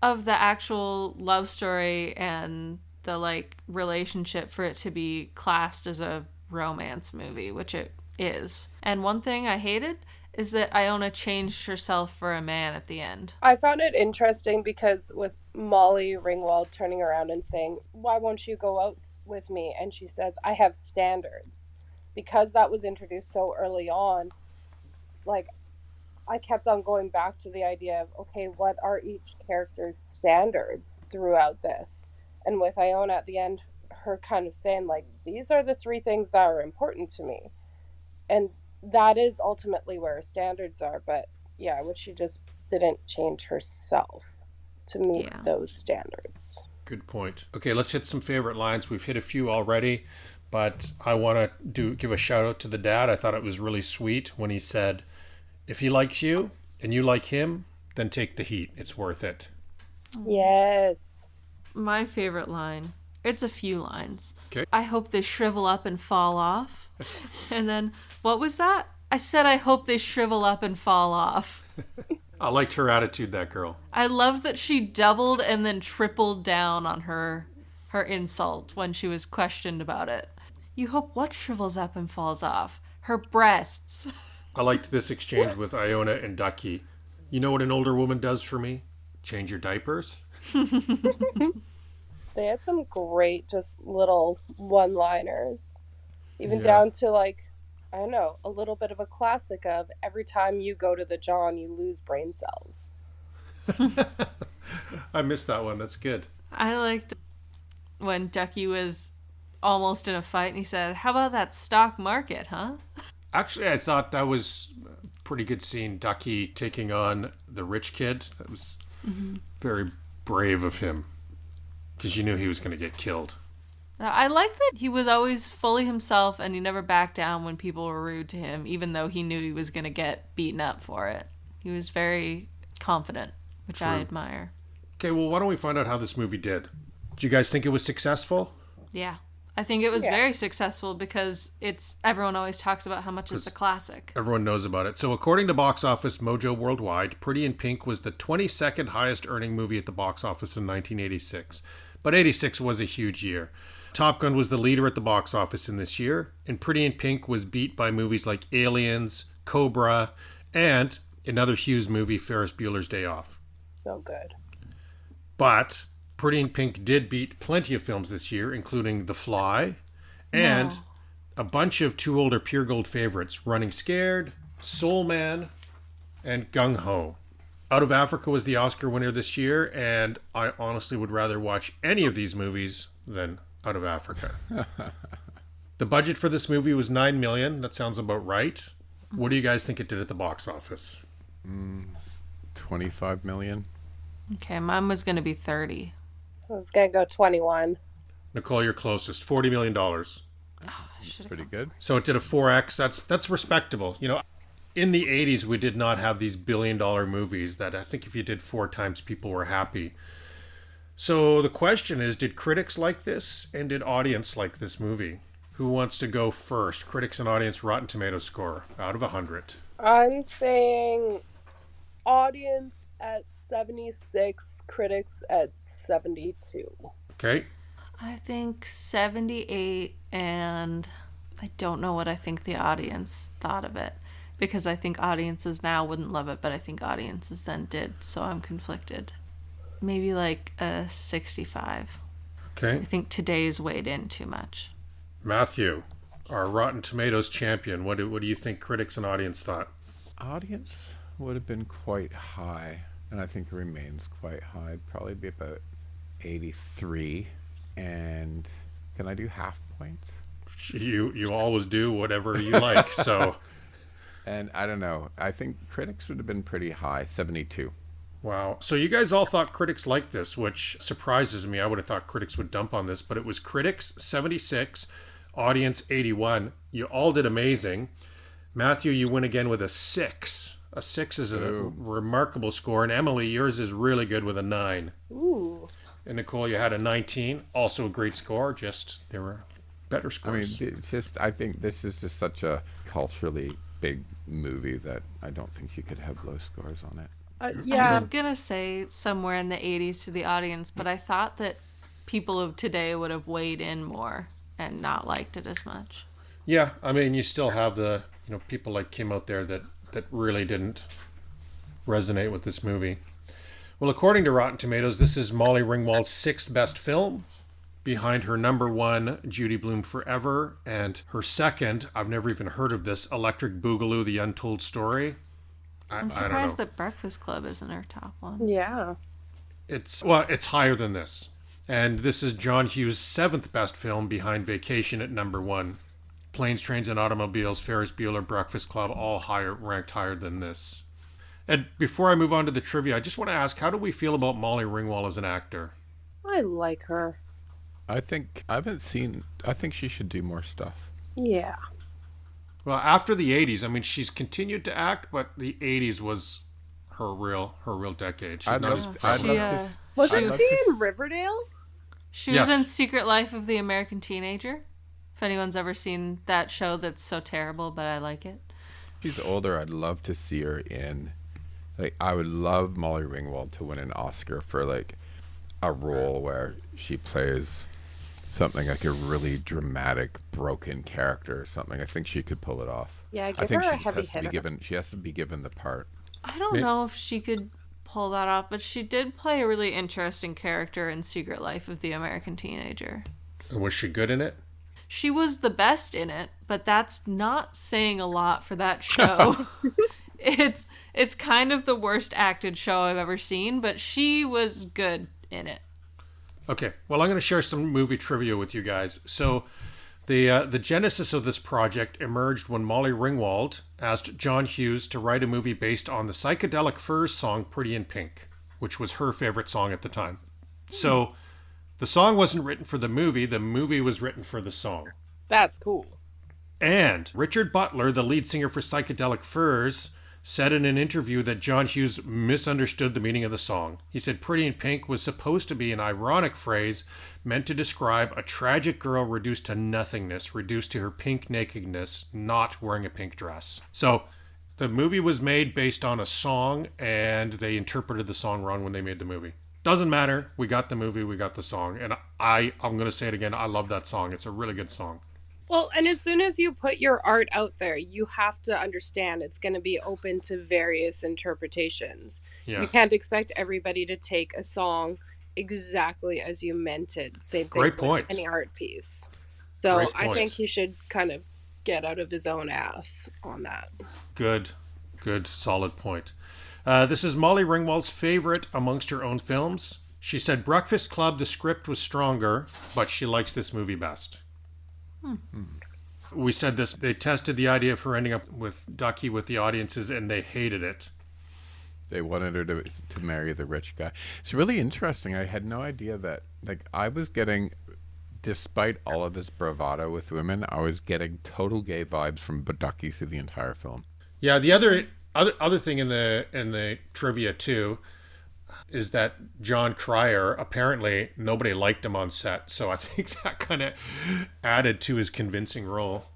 of the actual love story and the like relationship for it to be classed as a romance movie, which it is. And one thing I hated is that Iona changed herself for a man at the end. I found it interesting because with Molly Ringwald turning around and saying, "Why won't you go out with me?" And she says, "I have standards." Because that was introduced so early on, like I kept on going back to the idea of, okay, what are each character's standards throughout this? And with Iona at the end, her kind of saying, like, these are the three things that are important to me. And that is ultimately where her standards are. But yeah, I wish she just didn't change herself to meet those standards. Good point. Okay, let's hit some favorite lines. We've hit a few already, but I want to give a shout out to the dad. I thought it was really sweet when he said, "If he likes you and you like him, then take the heat. It's worth it." Yes. My favorite line. It's a few lines. Okay. I hope they shrivel up and fall off. And then, what was that? I said I hope they shrivel up and fall off. I liked her attitude, that girl. I love that she doubled and then tripled down on her insult when she was questioned about it. You hope what shrivels up and falls off? Her breasts. I liked this exchange with Iona and Duckie. You know what an older woman does for me? Change your diapers? They had some great just little one-liners. Even down to like, I don't know, a little bit of a classic of every time you go to the John, you lose brain cells. I missed that one. That's good. I liked when Duckie was almost in a fight and he said, "How about that stock market, huh?" Actually, I thought that was a pretty good scene. Duckie taking on the rich kid. That was very brave of him. Because you knew he was going to get killed. I like that he was always fully himself and he never backed down when people were rude to him, even though he knew he was going to get beaten up for it. He was very confident, which I admire. Okay, well, why don't we find out how this movie did? Do you guys think it was successful? Yeah. I think it was very successful because everyone always talks about how much it's a classic. Everyone knows about it. So according to Box Office Mojo Worldwide, Pretty in Pink was the 22nd highest earning movie at the box office in 1986. But 86 was a huge year. Top Gun was the leader at the box office in this year, and Pretty in Pink was beat by movies like Aliens, Cobra, and another Hughes movie, Ferris Bueller's Day Off. So good. But Pretty in Pink did beat plenty of films this year, including The Fly, and a bunch of Too Old or Pure Gold favorites, Running Scared, Soul Man, and Gung Ho. Out of Africa was the Oscar winner this year, and I honestly would rather watch any of these movies than Out of Africa. The budget for this movie was $9 million. That sounds about right. What do you guys think it did at the box office? 25 million. Okay, mine was going to be 30. I was going to go 21. Nicole, you're closest. $40 million. Pretty good. So it did a 4X. That's respectable. You know, in the 80s, we did not have these billion-dollar movies that I think if you did 4 times, people were happy. So the question is, did critics like this and did audience like this movie? Who wants to go first? Critics and audience Rotten Tomatoes score out of 100. I'm saying audience at 76, critics at 72. Okay. I think 78, and I don't know what I think the audience thought of it. Because I think audiences now wouldn't love it, but I think audiences then did, so I'm conflicted. Maybe like a 65. Okay. I think today's weighed in too much. Matthew, our Rotten Tomatoes champion, what do you think critics and audience thought? Audience would have been quite high, and I think it remains quite high. It'd probably be about 83. And can I do half points? You always do whatever you like, so... And I don't know. I think critics would have been pretty high, 72. Wow. So you guys all thought critics liked this, which surprises me. I would have thought critics would dump on this, but it was critics 76, audience 81. You all did amazing. Matthew, you win again with a 6. A 6 is a remarkable score. And Emily, yours is really good with a 9. Ooh. And Nicole, you had a 19. Also a great score. Just there were better scores. I mean, I think this is just such a culturally big movie that I don't think you could have low scores on it. I was going to say somewhere in the 80s for the audience, but I thought that people of today would have weighed in more and not liked it as much. Yeah, I mean, you still have the people like Kim out there that really didn't resonate with this movie. Well, according to Rotten Tomatoes, this is Molly Ringwald's 6th best film, behind her number 1, Judy Blume Forever, and her second, I've never even heard of this, Electric Boogaloo, The Untold Story. I'm surprised that Breakfast Club isn't her top one. Yeah. It's higher than this. And this is John Hughes' 7th best film, behind Vacation at number 1. Planes, Trains, and Automobiles, Ferris Bueller, Breakfast Club, all ranked higher than this. And before I move on to the trivia, I just want to ask, how do we feel about Molly Ringwald as an actor? I like her. I think she should do more stuff. Yeah. Well, after the 80s, I mean, she's continued to act, but the 80s was her real decade. Wasn't she in Riverdale? She was in Secret Life of the American Teenager. If anyone's ever seen that show that's so terrible, but I like it. She's older. I'd love to see her in... I would love Molly Ringwald to win an Oscar for, a role where she plays something like a really dramatic, broken character or something. I think she could pull it off. Yeah, give her a heavy hitter. She has to be given the part. I don't know if she could pull that off, but she did play a really interesting character in Secret Life of the American Teenager. And was she good in it? She was the best in it, but that's not saying a lot for that show. It's kind of the worst acted show I've ever seen, but she was good in it. Okay, well, I'm going to share some movie trivia with you guys. So the genesis of this project emerged when Molly Ringwald asked John Hughes to write a movie based on the Psychedelic Furs song Pretty in Pink, which was her favorite song at the time. So The song wasn't written for the movie was written for the song. That's cool. And Richard Butler, the lead singer for Psychedelic Furs, said in an interview that John Hughes misunderstood the meaning of the song. He said Pretty in Pink was supposed to be an ironic phrase meant to describe a tragic girl reduced to nothingness, reduced to her pink nakedness, not wearing a pink dress. So the movie was made based on a song, and they interpreted the song wrong when they made the movie. Doesn't matter. We got the movie, we got the song. And I'm going to say it again, I love that song. It's a really good song. Well, and as soon as you put your art out there, you have to understand it's going to be open to various interpretations. Yeah. You can't expect everybody to take a song exactly as you meant it. Same thing Great with point. any art piece. So Great I point. think he should kind of get out of his own ass on that. Good, solid point. This is Molly Ringwald's favorite amongst her own films. She said Breakfast Club, the script was stronger, but she likes this movie best. We said this. They tested the idea of her ending up with Duckie with the audiences, and they hated it. They wanted her to marry the rich guy. It's really interesting. I had no idea that. Like, I was getting, despite all of this bravado with women, I was getting total gay vibes from Duckie through the entire film. Yeah, the other thing in the trivia too is that John Cryer, apparently nobody liked him on set, so I think that kind of added to his convincing role.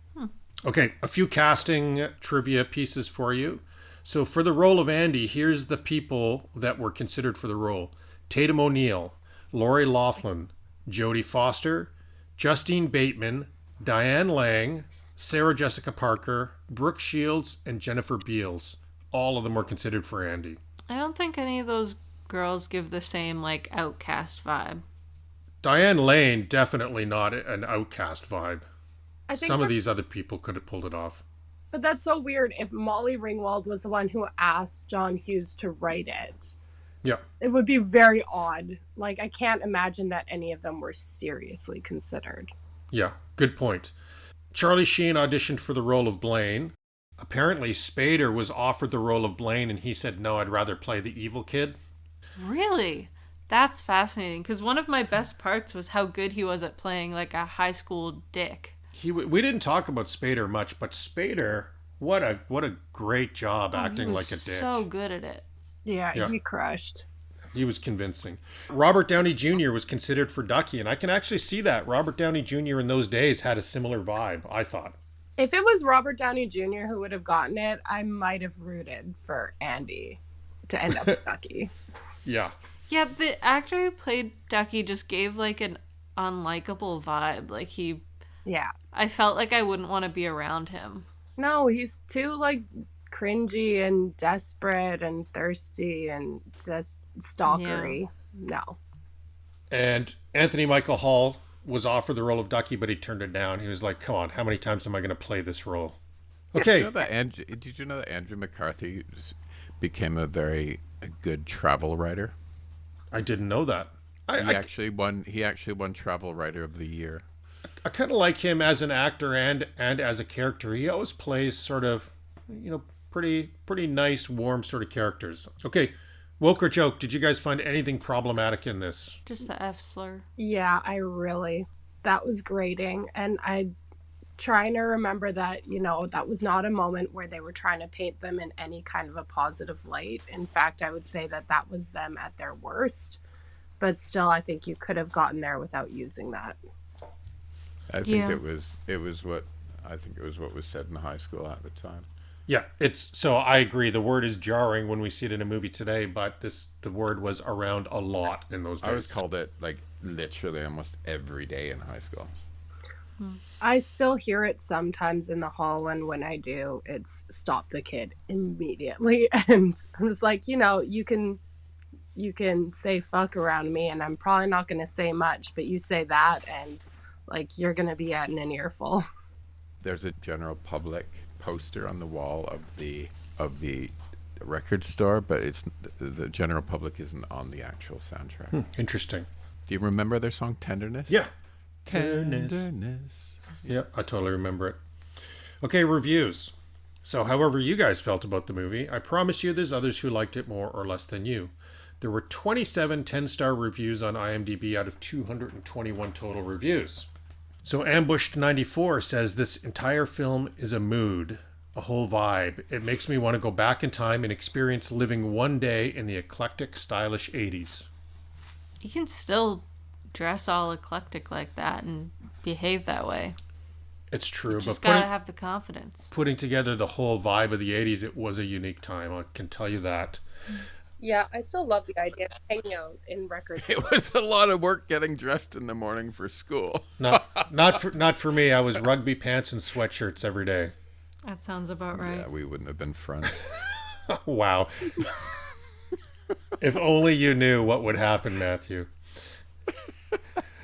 Okay, a few casting trivia pieces for you. So for the role of Andy, here's the people that were considered for the role: Tatum O'Neal, Lori Loughlin, Jodie Foster, Justine Bateman, Diane Lang, Sarah Jessica Parker, Brooke Shields, and Jennifer Beals. All of them were considered for Andy. I don't think any of those girls give the same, like, outcast vibe. Diane Lane, definitely not an outcast vibe. I think Some of these other people could have pulled it off. But that's so weird if Molly Ringwald was the one who asked John Hughes to write it. Yeah. It would be very odd. Like, I can't imagine that any of them were seriously considered. Yeah, good point. Charlie Sheen auditioned for the role of Blane. Apparently, Spader was offered the role of Blane, and he said, no, I'd rather play the evil kid. Really? That's fascinating, because one of my best parts was how good he was at playing, like, a high school dick. We didn't talk about Spader much, but Spader, what a great job acting like a dick. So good at it. Yeah, Yeah. he crushed. He was convincing. Robert Downey Jr. was considered for Duckie, and I can actually see that. Robert Downey Jr. in those days had a similar vibe, I thought. If it was Robert Downey Jr. who would have gotten it, I might have rooted for Andy to end up with Duckie. Yeah. Yeah, the actor who played Duckie just gave, like, an unlikable vibe. Like, Yeah. I felt like I wouldn't want to be around him. No, he's too, like, cringy and desperate and thirsty and just stalkery. No. And Anthony Michael Hall was offered the role of Duckie, but he turned it down. He was like, come on, how many times am I going to play this role? Okay. Did you know that Andrew McCarthy became a very good travel writer? I didn't know that. He actually won Travel Writer of the Year. I kind of like him as an actor and as a character. He always plays sort of, pretty nice, warm sort of characters. Okay, woke or joke, did you guys find anything problematic in this? Just the F slur. Yeah, that was grating. And I trying to remember that, that was not a moment where they were trying to paint them in any kind of a positive light. In fact, I would say that was them at their worst. But still, I think you could have gotten there without using that. I think it was what was said in high school at the time. Yeah, so I agree. The word is jarring when we see it in a movie today, but the word was around a lot in those days. I was called it like literally almost every day in high school. I still hear it sometimes in the hall, and when I do, it's stop the kid immediately. And I'm just like, you can say fuck around me, and I'm probably not going to say much, but you say that, and like you're going to be at an earful. There's a general public poster on the wall of the record store, but it's the general public isn't on the actual soundtrack. Interesting. Do you remember their song Tenderness? Yeah. Tenderness. Yeah, I totally remember it. Okay, reviews. So however you guys felt about the movie, I promise you there's others who liked it more or less than you. There were 27 10-star reviews on IMDb out of 221 total reviews. So Ambushed94 says this entire film is a mood, a whole vibe. It makes me want to go back in time and experience living one day in the eclectic, stylish 80s. You can still dress all eclectic like that and behave that way. It's true, Just but gotta have the confidence. putting together the whole vibe of the 80s, it was a unique time. I can tell you that. Yeah, I still love the idea of hanging out in record stores. It was a lot of work getting dressed in the morning for school. Not for me. I was rugby pants and sweatshirts every day. That sounds about right. Yeah, we wouldn't have been friends. Wow. If only you knew what would happen, Matthew.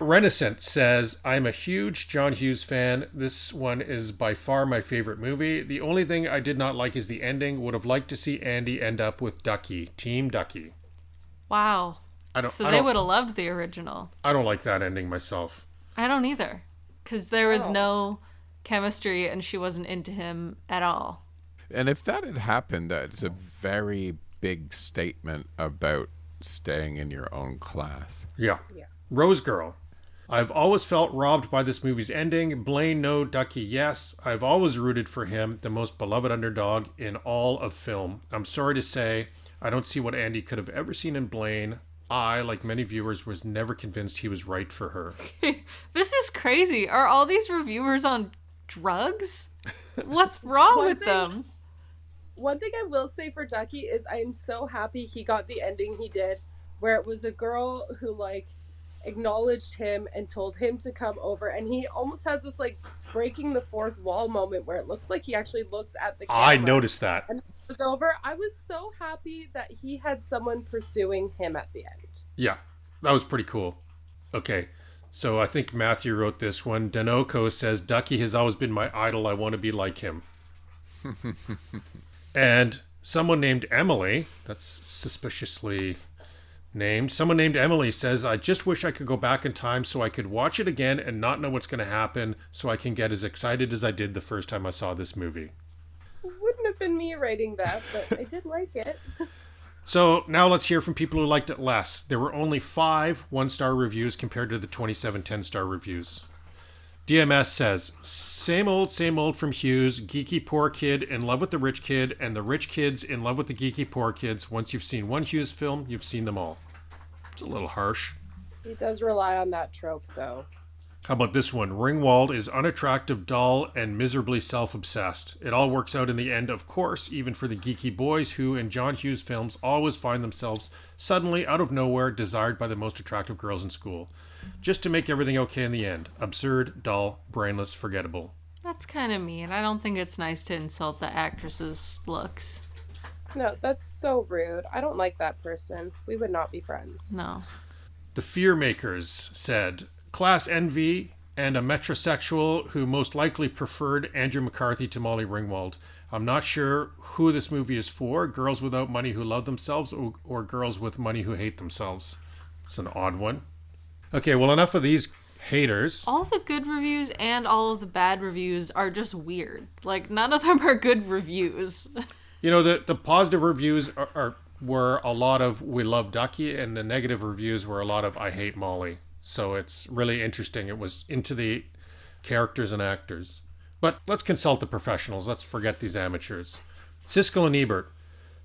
Renaissance says, I'm a huge John Hughes fan. This one is by far my favorite movie. The only thing I did not like is the ending. Would have liked to see Andy end up with Duckie. Team Duckie. Wow. So they would have loved the original. I don't like that ending myself. I don't either. Because there was no chemistry and she wasn't into him at all. And if that had happened, that's a very big statement about staying in your own class. Yeah. Rose Girl. I've always felt robbed by this movie's ending. Blane, no. Duckie, yes. I've always rooted for him, the most beloved underdog in all of film. I'm sorry to say, I don't see what Andy could have ever seen in Blane. I, like many viewers, was never convinced he was right for her. This is crazy. Are all these reviewers on drugs? What's wrong with them? One thing I will say for Duckie is I am so happy he got the ending he did, where it was a girl who, like, acknowledged him and told him to come over, and he almost has this like breaking the fourth wall moment where it looks like he actually looks at the camera. I noticed that. And it was over. I was so happy that he had someone pursuing him at the end. Yeah, that was pretty cool. Okay, so I think Matthew wrote this one. Danoco says, Duckie has always been my idol. I want to be like him. And someone named Emily, that's suspiciously named. Someone named Emily says, I just wish I could go back in time so I could watch it again and not know what's going to happen so I can get as excited as I did the first time I saw this movie. Wouldn't have been me writing that, but I did like it. So now let's hear from people who liked it less. There were only 5 one-star reviews compared to the 27 10-star reviews. DMS says, same old from Hughes, geeky poor kid in love with the rich kid, and the rich kids in love with the geeky poor kids. Once you've seen one Hughes film, you've seen them all. It's a little harsh. He does rely on that trope, though. How about this one? Ringwald is unattractive, dull, and miserably self-obsessed. It all works out in the end, of course, even for the geeky boys who, in John Hughes films, always find themselves suddenly, out of nowhere, desired by the most attractive girls in school. Just to make everything okay in the end. Absurd, dull, brainless, forgettable. That's kind of mean. I don't think it's nice to insult the actress's looks. No, that's so rude. I don't like that person. We would not be friends. No. The Fear Makers said, class envy and a metrosexual who most likely preferred Andrew McCarthy to Molly Ringwald. I'm not sure who this movie is for, girls without money who love themselves or girls with money who hate themselves. It's an odd one. Okay, well, enough of these haters. All the good reviews and all of the bad reviews are just weird. Like, none of them are good reviews. You know, the positive reviews were a lot of we love Duckie, and the negative reviews were a lot of I hate Molly. So it's really interesting. It was into the characters and actors. But let's consult the professionals. Let's forget these amateurs. Siskel and Ebert.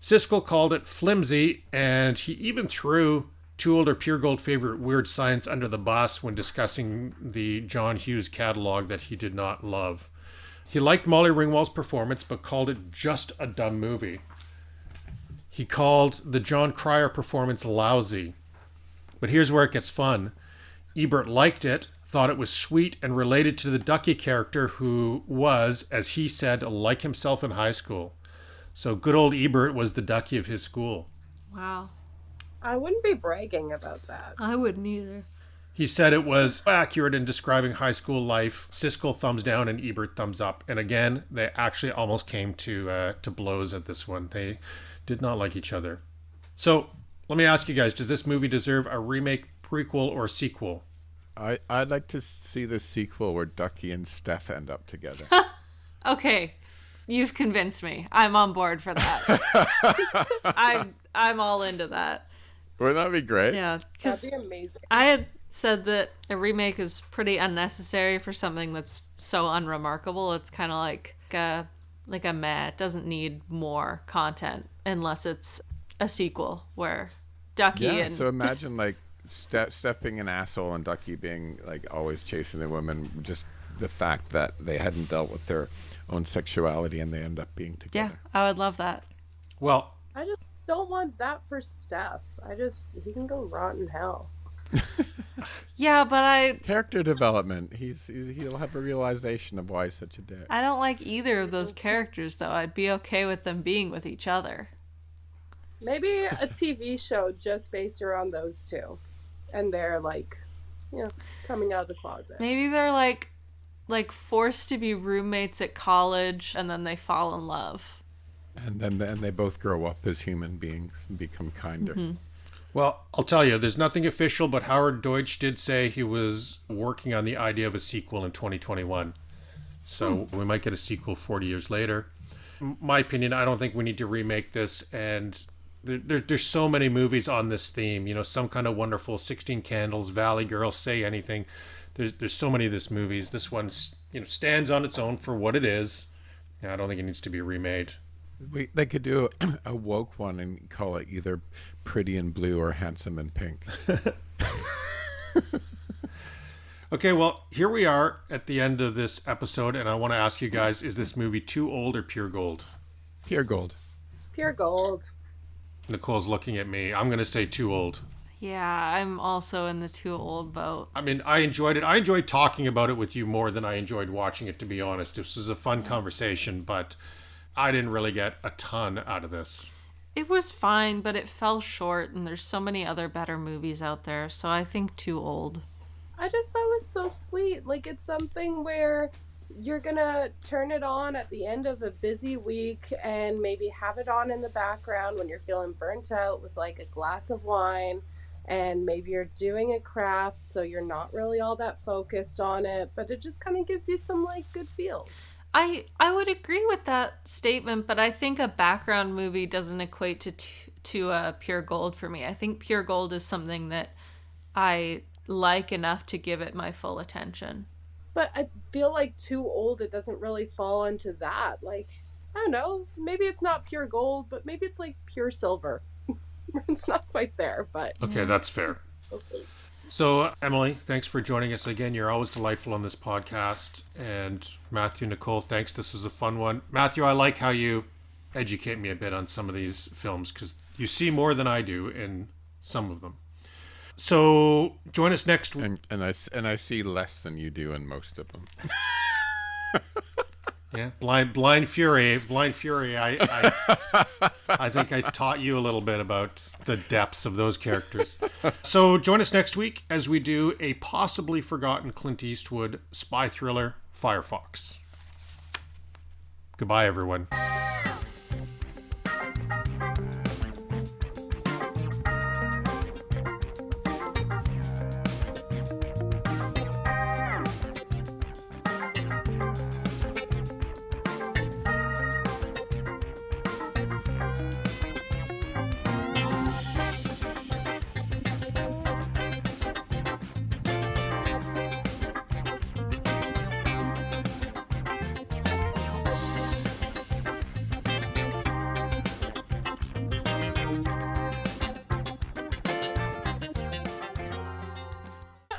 Siskel called it flimsy, and he even threw Too Old or Pure Gold favorite Weird Science under the bus when discussing the John Hughes catalog that he did not love. He liked Molly Ringwald's performance, but called it just a dumb movie. He called the John Cryer performance lousy. But here's where it gets fun. Ebert liked it, thought it was sweet, and related to the Duckie character who was, as he said, like himself in high school. So good old Ebert was the Duckie of his school. Wow. I wouldn't be bragging about that. I wouldn't either. He said it was accurate in describing high school life. Siskel thumbs down and Ebert thumbs up. And again, they actually almost came to blows at this one. They did not like each other. So let me ask you guys, does this movie deserve a remake, prequel, or sequel? I'd like to see the sequel where Duckie and Steph end up together. Okay, you've convinced me. I'm on board for that. I'm all into that. Wouldn't that be great? Yeah, That'd because be amazing. I had said that a remake is pretty unnecessary for something that's so unremarkable. It's kind of like a meh. It doesn't need more content unless it's a sequel where Duckie Yeah. and So imagine like Steph being an asshole and Duckie being like always chasing the women. Just the fact that they hadn't dealt with their own sexuality and they end up being yeah, together. I would love that. Well, I just don't want that for Steph. He can go rot in hell. Yeah, but Character development. He'll have a realization of why he's such a dick. I don't like either of those characters though. I'd be okay with them being with each other. Maybe a TV show just based around those two. And they're like, coming out of the closet. Maybe they're like forced to be roommates at college and then they fall in love. And then they both grow up as human beings and become kinder. Mm-hmm. well, I'll tell you, there's nothing official, but Howard Deutsch did say he was working on the idea of a sequel in 2021. So we might get a sequel 40 years later. My opinion, I don't think we need to remake this. And there's so many movies on this theme. Some Kind of Wonderful, 16 Candles, Valley Girl, Say Anything. There's so many of these movies. This one, stands on its own for what it is. I don't think it needs to be remade. They could do a woke one and call it either Pretty in Blue or Handsome in Pink. Okay, well, here we are at the end of this episode, and I want to ask you guys, is this movie too old or pure gold? Pure gold. Pure gold. Nicole's looking at me. I'm going to say too old. Yeah, I'm also in the too old boat. I mean, I enjoyed it. I enjoyed talking about it with you more than I enjoyed watching it, to be honest. This was a fun conversation, but I didn't really get a ton out of this. It was fine, but it fell short, and there's so many other better movies out there, so I think too old. I just thought it was so sweet. Like, it's something where you're gonna turn it on at the end of a busy week and maybe have it on in the background when you're feeling burnt out with like a glass of wine, and maybe you're doing a craft, so you're not really all that focused on it, but it just kind of gives you some like good feels. I would agree with that statement, but I think a background movie doesn't equate to pure gold for me. I think pure gold is something that I like enough to give it my full attention. But I feel like too old, it doesn't really fall into that. Like, I don't know, maybe it's not pure gold, but maybe it's like pure silver. It's not quite there, but Okay, that's fair. hopefully. So, Emily, thanks for joining us again. You're always delightful on this podcast. And Matthew, Nicole, thanks. This was a fun one. Matthew, I like how you educate me a bit on some of these films because you see more than I do in some of them. So, join us next week. And I see less than you do in most of them. Yeah, blind fury. I think I taught you a little bit about the depths of those characters. So join us next week as we do a possibly forgotten Clint Eastwood spy thriller, Firefox. Goodbye, everyone.